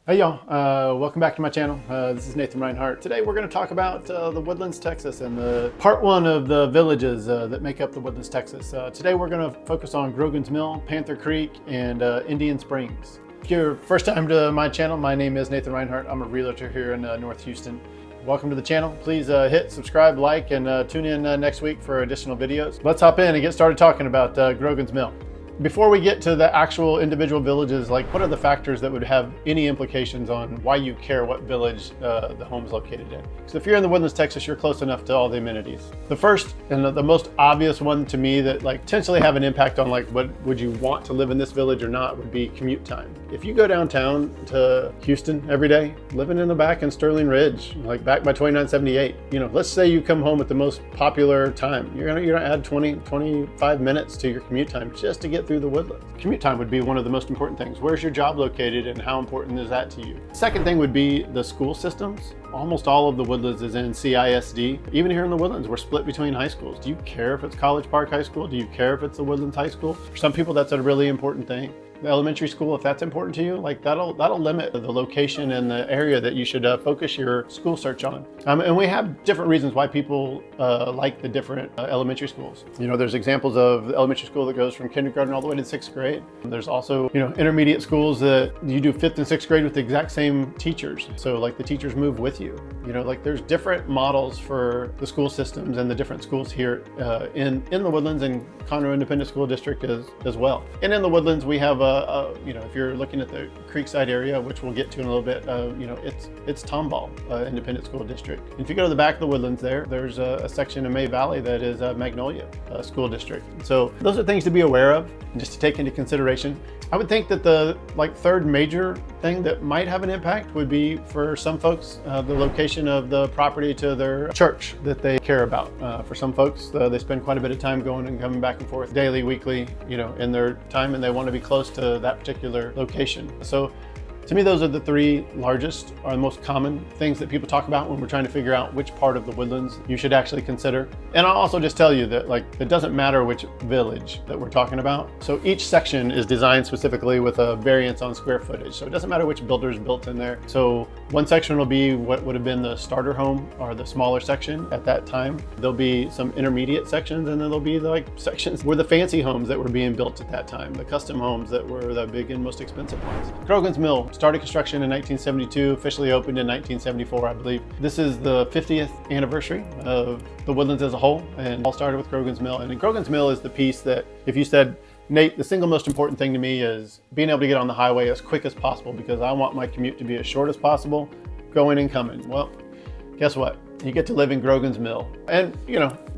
Hey y'all, welcome back to my channel. This is Nathan Reinhardt. Today we're going to talk about the Woodlands, Texas, and the part one of the villages that make up the Woodlands, Texas. Today we're going to focus on Grogan's Mill, Panther Creek, and Indian Springs. If you're first time to my channel, my name is Nathan Reinhardt. I'm a realtor here in North Houston. Welcome to the channel. Please hit subscribe, like, and tune in next week for additional videos. Let's hop in and get started talking about Grogan's Mill. Before we get to the actual individual villages, like what are the factors that would have any implications on why you care what village the home is located in? So if you're in the Woodlands, Texas, you're close enough to all the amenities. The first and the most obvious one to me that like potentially have an impact on like what would you want to live in this village or not would be commute time. If you go downtown to Houston every day, living in the back in Sterling Ridge, like back by 2978, let's say you come home at the most popular time, you're gonna add 25 minutes to your commute time just to get through the Woodlands. Commute time would be one of the most important things. Where's your job located and how important is that to you? Second thing would be the school systems. Almost all of the Woodlands is in CISD. Even here in the Woodlands, we're split between high schools. Do you care if it's College Park High School? Do you care if it's the Woodlands High School? For some people, that's a really important thing. The elementary school, if that's important to you, like that'll limit the location and the area that you should focus your school search on. And we have different reasons why people like the different elementary schools. There's examples of the elementary school that goes from kindergarten all the way to 6th grade. There's also, intermediate schools that you do 5th and 6th grade with the exact same teachers. So like the teachers move with you. Like there's different models for the school systems and the different schools here in the Woodlands and Conroe Independent School District as well. And in the Woodlands, we have if you're looking at the Creekside area, which we'll get to in a little bit, it's Tomball Independent School District. And if you go to the back of the Woodlands there's a section of May Valley that is Magnolia School District. So those are things to be aware of and just to take into consideration. I would think that the third major thing that might have an impact would be for some folks, the location of the property to their church that they care about. For some folks, they spend quite a bit of time going and coming back and forth daily, weekly, in their time, and they want to be close to that particular location. So to me, those are the three largest or the most common things that people talk about when we're trying to figure out which part of the Woodlands you should actually consider. And I'll also just tell you that it doesn't matter which village that we're talking about. So each section is designed specifically with a variance on square footage. So it doesn't matter which builder is built in there. So one section will be what would have been the starter home or the smaller section at that time. There'll be some intermediate sections, and then there'll be sections where the fancy homes that were being built at that time, the custom homes that were the big and most expensive ones. Grogan's Mill started construction in 1972, officially opened in 1974, I believe. This is the 50th anniversary of the Woodlands as a whole, and all started with Grogan's Mill. And Grogan's Mill is the piece that if you said, Nate, the single most important thing to me is being able to get on the highway as quick as possible because I want my commute to be as short as possible, going and coming. Well, guess what? You get to live in Grogan's Mill. And,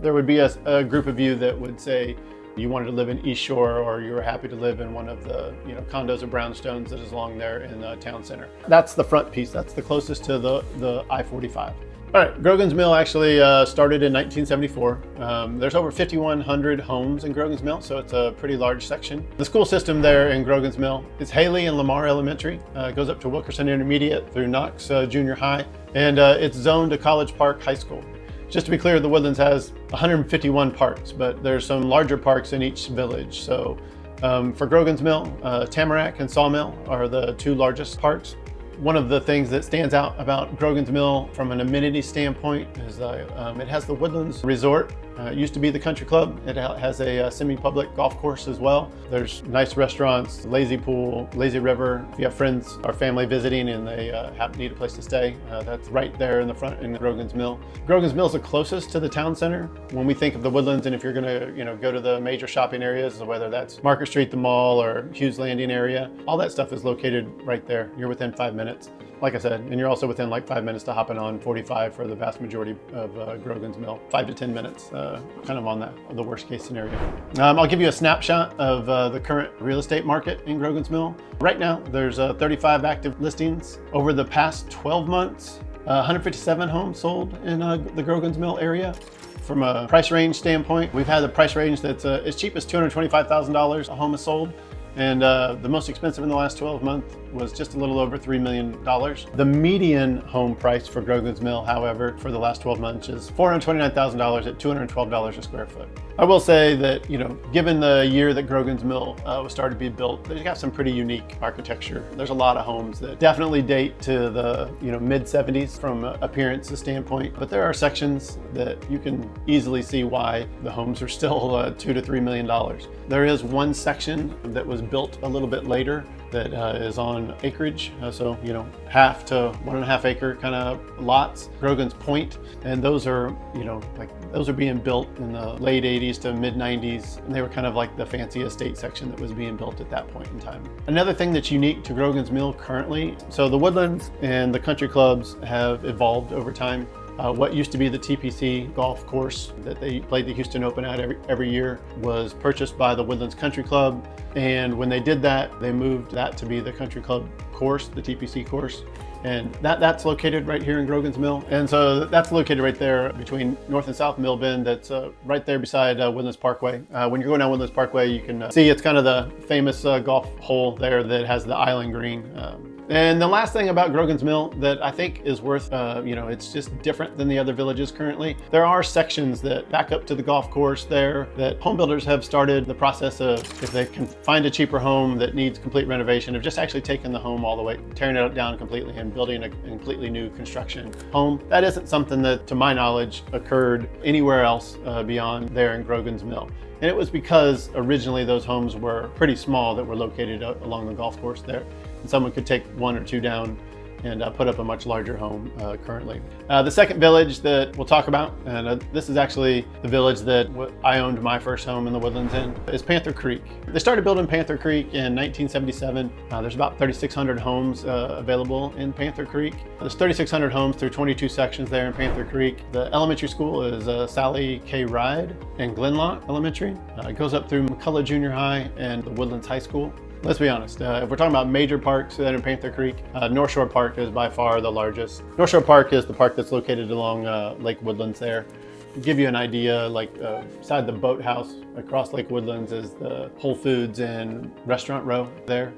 there would be a group of you that would say, you wanted to live in East Shore, or you were happy to live in one of the condos or brownstones that is along there in the town center. That's the front piece. That's the closest to the I-45. All right, Grogan's Mill actually started in 1974. There's over 5,100 homes in Grogan's Mill, so it's a pretty large section. The school system there in Grogan's Mill is Haley and Lamar Elementary. It goes up to Wilkerson Intermediate through Knox Junior High, and it's zoned to College Park High School. Just to be clear, the Woodlands has 151 parks, but there's some larger parks in each village. So for Grogan's Mill, Tamarack and Sawmill are the two largest parks. One of the things that stands out about Grogan's Mill from an amenity standpoint is it has the Woodlands Resort. It used to be the country club. It has a semi-public golf course as well. There's nice restaurants, lazy pool, lazy river. If you have friends or family visiting and they need a place to stay, that's right there in the front in Grogan's Mill. Grogan's Mill is the closest to the town center. When we think of the Woodlands, and if you're gonna go to the major shopping areas, whether that's Market Street, the mall, or Hughes Landing area, all that stuff is located right there. You're within 5 minutes. Like I said, and you're also within 5 minutes to hopping on 45 for the vast majority of Grogan's Mill. 5 to 10 minutes, kind of on the worst case scenario. I'll give you a snapshot of the current real estate market in Grogan's Mill. Right now, there's 35 active listings. Over the past 12 months, 157 homes sold in the Grogan's Mill area. From a price range standpoint, we've had a price range that's as cheap as $225,000 a home is sold. And the most expensive in the last 12 months was just a little over $3 million. The median home price for Grogan's Mill, however, for the last 12 months is $429,000 at $212 a square foot. I will say that, given the year that Grogan's Mill was started to be built, they've got some pretty unique architecture. There's a lot of homes that definitely date to the mid 70s from an appearance standpoint, but there are sections that you can easily see why the homes are still $2 to $3 million. There is one section that was built a little bit later that is on acreage, so half to 1.5 acre kind of lots, Grogan's Point, and those are those are being built in the late 80s to mid 90s, and they were kind of like the fancy estate section that was being built at that point in time. Another thing that's unique to Grogan's Mill currently, so the Woodlands and the country clubs have evolved over time. What used to be the TPC golf course that they played the Houston Open at every year was purchased by the Woodlands Country Club. And when they did that, they moved that to be the country club course, the TPC course. And that's located right here in Grogan's Mill. And so that's located right there between North and South Mill Bend. That's right there beside Woodlands Parkway. When you're going down Woodlands Parkway, you can see it's kind of the famous golf hole there that has the island green. And the last thing about Grogan's Mill that I think is worth, it's just different than the other villages currently. There are sections that back up to the golf course there that home builders have started the process of, if they can find a cheaper home that needs complete renovation, of just actually taking the home all the way, tearing it down completely and building a completely new construction home. That isn't something that, to my knowledge, occurred anywhere else beyond there in Grogan's Mill. And it was because originally those homes were pretty small that were located along the golf course there. And someone could take one or two down and put up a much larger home currently. The second village that we'll talk about, and this is actually the village that I owned my first home in the Woodlands in, is Panther Creek. They started building Panther Creek in 1977. There's about 3,600 homes available in Panther Creek. There's 3,600 homes through 22 sections there in Panther Creek. The elementary school is Sally K. Ride and Glenlock Elementary. It goes up through McCullough Junior High and the Woodlands High School. Let's be honest, if we're talking about major parks that are in Panther Creek, North Shore Park is by far the largest. North Shore Park is the park that's located along Lake Woodlands there. To give you an idea, beside the boathouse across Lake Woodlands is the Whole Foods and restaurant row there.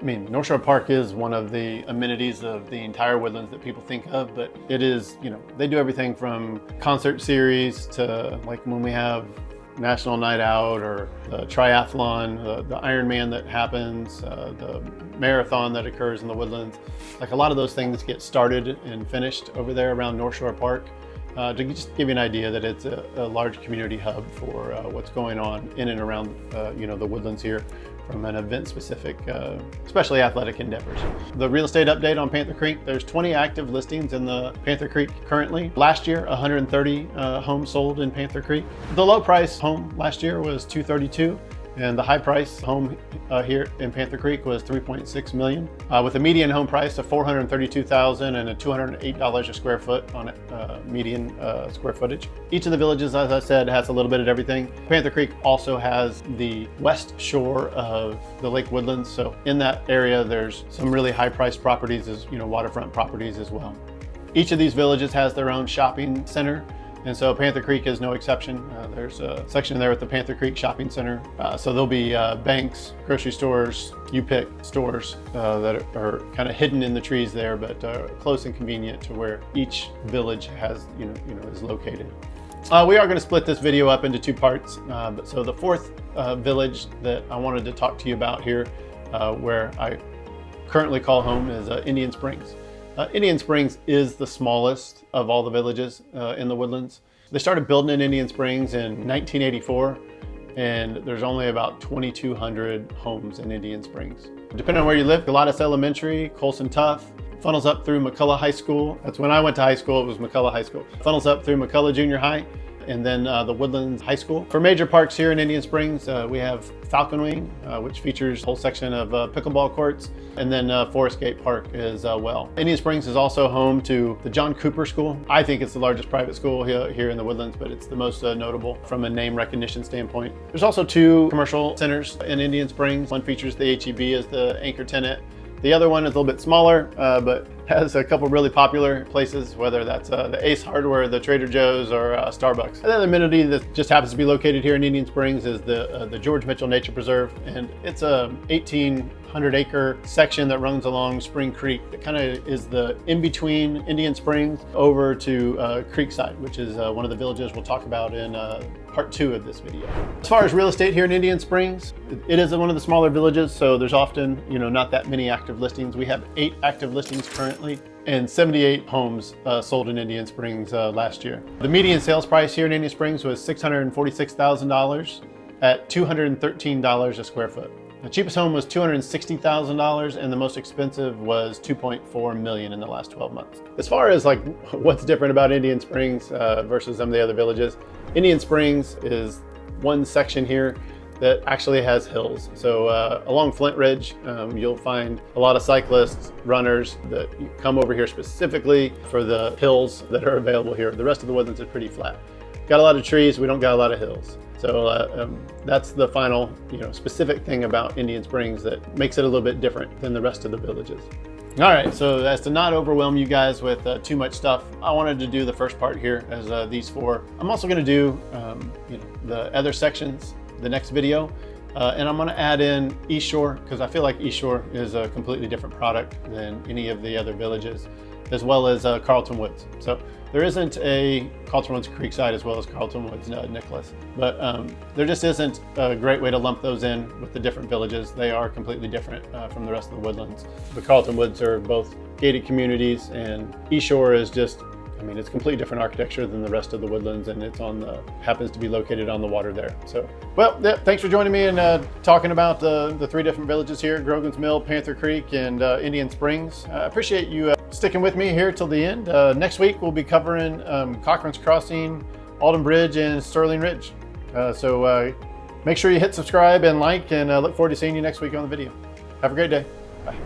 North Shore Park is one of the amenities of the entire Woodlands that people think of, but it is, they do everything from concert series to when we have National Night Out or the triathlon, the Ironman that happens, the marathon that occurs in the Woodlands. A lot of those things get started and finished over there around North Shore Park. To just give you an idea that it's a large community hub for what's going on in and around the Woodlands here from an event-specific, especially athletic endeavors. The real estate update on Panther Creek, there's 20 active listings in the Panther Creek currently. Last year, 130 homes sold in Panther Creek. The low price home last year was $232. And the high price home here in Panther Creek was $3.6 million, with a median home price of $432,000 and a $208 a square foot on median square footage. Each of the villages, as I said, has a little bit of everything. Panther Creek also has the west shore of the Lake Woodlands. So in that area, there's some really high priced properties, waterfront properties as well. Each of these villages has their own shopping center. And so Panther Creek is no exception. There's a section there with the Panther Creek Shopping Center. So there'll be banks, grocery stores, you-pick stores that are kind of hidden in the trees there, but close and convenient to where each village has, is located. We are going to split this video up into two parts. So the fourth village that I wanted to talk to you about here, where I currently call home, is Indian Springs. Indian Springs is the smallest of all the villages in the Woodlands. They started building in Indian Springs in 1984, and there's only about 2,200 homes in Indian Springs. Depending on where you live, Galatas Elementary, Colson Tough, funnels up through McCullough High School. That's when I went to high school, it was McCullough High School. Funnels up through McCullough Junior High, and then the Woodlands High School. For major parks here in Indian Springs, we have Falcon Wing, which features a whole section of pickleball courts, and then Forest Gate Park as well. Indian Springs is also home to the John Cooper School. I think it's the largest private school here in the Woodlands, but it's the most notable from a name recognition standpoint. There's also two commercial centers in Indian Springs. One features the H-E-B as the anchor tenant. The other one is a little bit smaller, but has a couple really popular places, whether that's the Ace Hardware, the Trader Joe's, or Starbucks. Another amenity that just happens to be located here in Indian Springs is the George Mitchell Nature Preserve, and it's a 1,800 100-acre section that runs along Spring Creek. That kind of is the in-between Indian Springs over to Creekside, which is one of the villages we'll talk about in part 2 of this video. As far as real estate here in Indian Springs, it is one of the smaller villages, so there's often, not that many active listings. We have 8 active listings currently and 78 homes sold in Indian Springs last year. The median sales price here in Indian Springs was $646,000 at $213 a square foot. The cheapest home was $260,000 and the most expensive was $2.4 million in the last 12 months. As far as like what's different about Indian Springs versus some of the other villages, Indian Springs is one section here that actually has hills. So along Flint Ridge, you'll find a lot of cyclists, runners that come over here specifically for the hills that are available here. The rest of the Woodlands is pretty flat. Got a lot of trees, we don't got a lot of hills. So that's the final, specific thing about Indian Springs that makes it a little bit different than the rest of the villages. All right, so as to not overwhelm you guys with too much stuff, I wanted to do the first part here as these 4. I'm also going to do, the other sections the next video, and I'm going to add in East Shore because I feel like East Shore is a completely different product than any of the other villages, as well as Carlton Woods. So there isn't a Carlton Woods Creekside as well as Carlton Woods Nicholas, but there just isn't a great way to lump those in with the different villages. They are completely different from the rest of the Woodlands. The Carlton Woods are both gated communities, and East Shore is just, it's completely different architecture than the rest of the Woodlands, and it's happens to be located on the water there. So, well, yeah, thanks for joining me and talking about the 3 different villages here, Grogan's Mill, Panther Creek, and Indian Springs. I appreciate you sticking with me here till the end. Next week, we'll be covering Cochran's Crossing, Alden Bridge, and Sterling Ridge. So make sure you hit subscribe and like, and look forward to seeing you next week on the video. Have a great day. Bye.